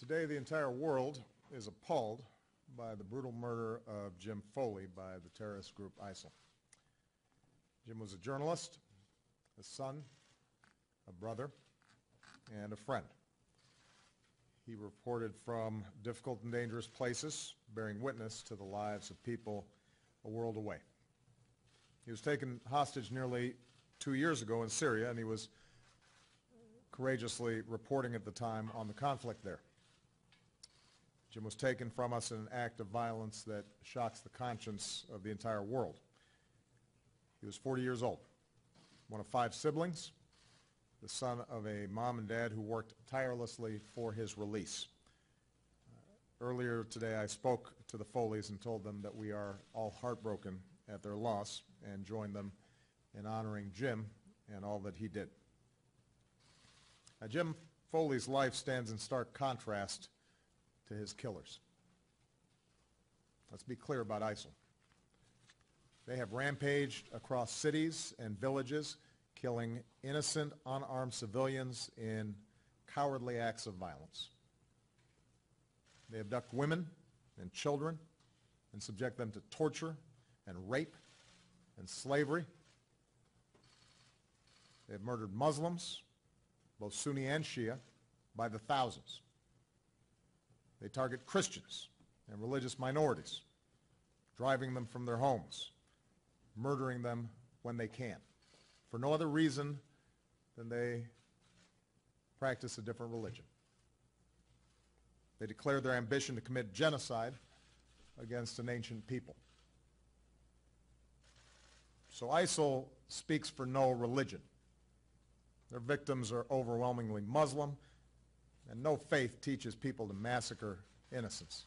Today, the entire world is appalled by the brutal murder of Jim Foley by the terrorist group ISIL. Jim was a journalist, a son, a brother, and a friend. He reported from difficult and dangerous places, bearing witness to the lives of people a world away. He was taken hostage nearly 2 years ago in Syria, and he was courageously reporting at the time on the conflict there. Jim was taken from us in an act of violence that shocks the conscience of the entire world. He was 40 years old, one of 5 siblings, the son of a mom and dad who worked tirelessly for his release. Earlier today, I spoke to the Foleys and told them that we are all heartbroken at their loss and join them in honoring Jim and all that he did. Now, Jim Foley's life stands in stark contrast to his killers. Let's be clear about ISIL. They have rampaged across cities and villages, killing innocent, unarmed civilians in cowardly acts of violence. They abduct women and children and subject them to torture and rape and slavery. They have murdered Muslims, both Sunni and Shia, by the thousands. They target Christians and religious minorities, driving them from their homes, murdering them when they can, for no other reason than they practice a different religion. They declare their ambition to commit genocide against an ancient people. So ISIL speaks for no religion. Their victims are overwhelmingly Muslim, and no faith teaches people to massacre innocents.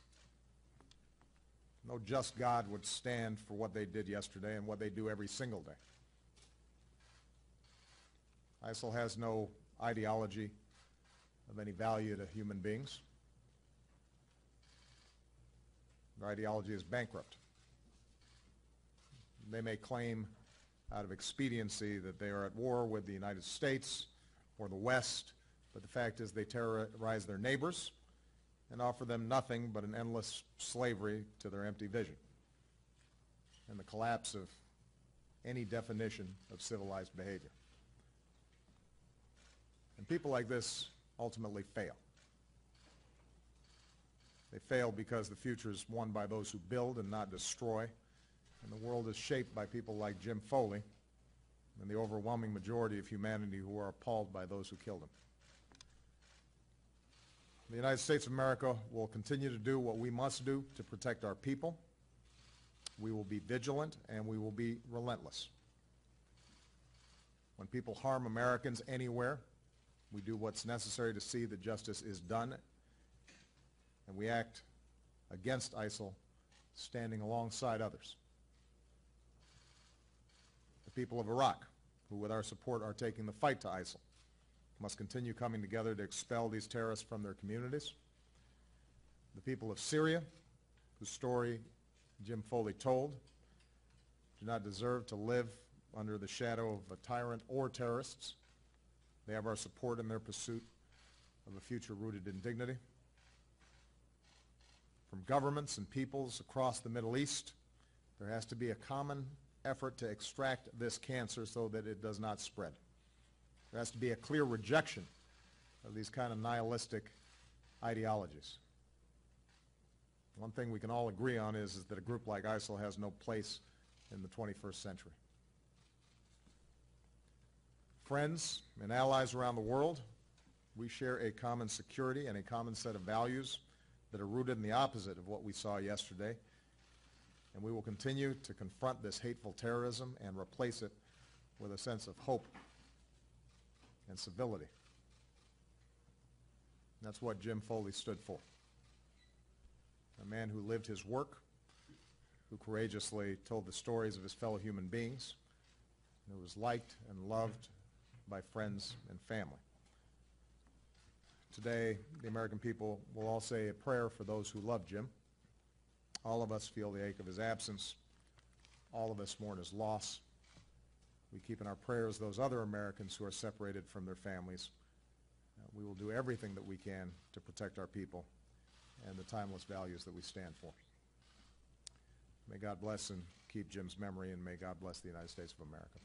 No just God would stand for what they did yesterday and what they do every single day. ISIL has no ideology of any value to human beings. Their ideology is bankrupt. They may claim out of expediency that they are at war with the United States or the West, but the fact is they terrorize their neighbors and offer them nothing but an endless slavery to their empty vision and the collapse of any definition of civilized behavior. And people like this ultimately fail. They fail because the future is won by those who build and not destroy, and the world is shaped by people like Jim Foley and the overwhelming majority of humanity who are appalled by those who killed him. The United States of America will continue to do what we must do to protect our people. We will be vigilant and we will be relentless. When people harm Americans anywhere, we do what's necessary to see that justice is done, and we act against ISIL, standing alongside others. The people of Iraq, who with our support are taking the fight to ISIL, must continue coming together to expel these terrorists from their communities. The people of Syria, whose story Jim Foley told, do not deserve to live under the shadow of a tyrant or terrorists. They have our support in their pursuit of a future rooted in dignity. From governments and peoples across the Middle East, there has to be a common effort to extract this cancer so that it does not spread. There has to be a clear rejection of these kind of nihilistic ideologies. One thing we can all agree on is that a group like ISIL has no place in the 21st century. Friends and allies around the world, we share a common security and a common set of values that are rooted in the opposite of what we saw yesterday, and we will continue to confront this hateful terrorism and replace it with a sense of hope and civility. And that's what Jim Foley stood for. A man who lived his work, who courageously told the stories of his fellow human beings, and who was liked and loved by friends and family. Today, the American people will all say a prayer for those who love Jim. All of us feel the ache of his absence. All of us mourn his loss. We keep in our prayers those other Americans who are separated from their families. we will do everything that we can to protect our people and the timeless values that we stand for. May God bless and keep Jim's memory, and may God bless the United States of America.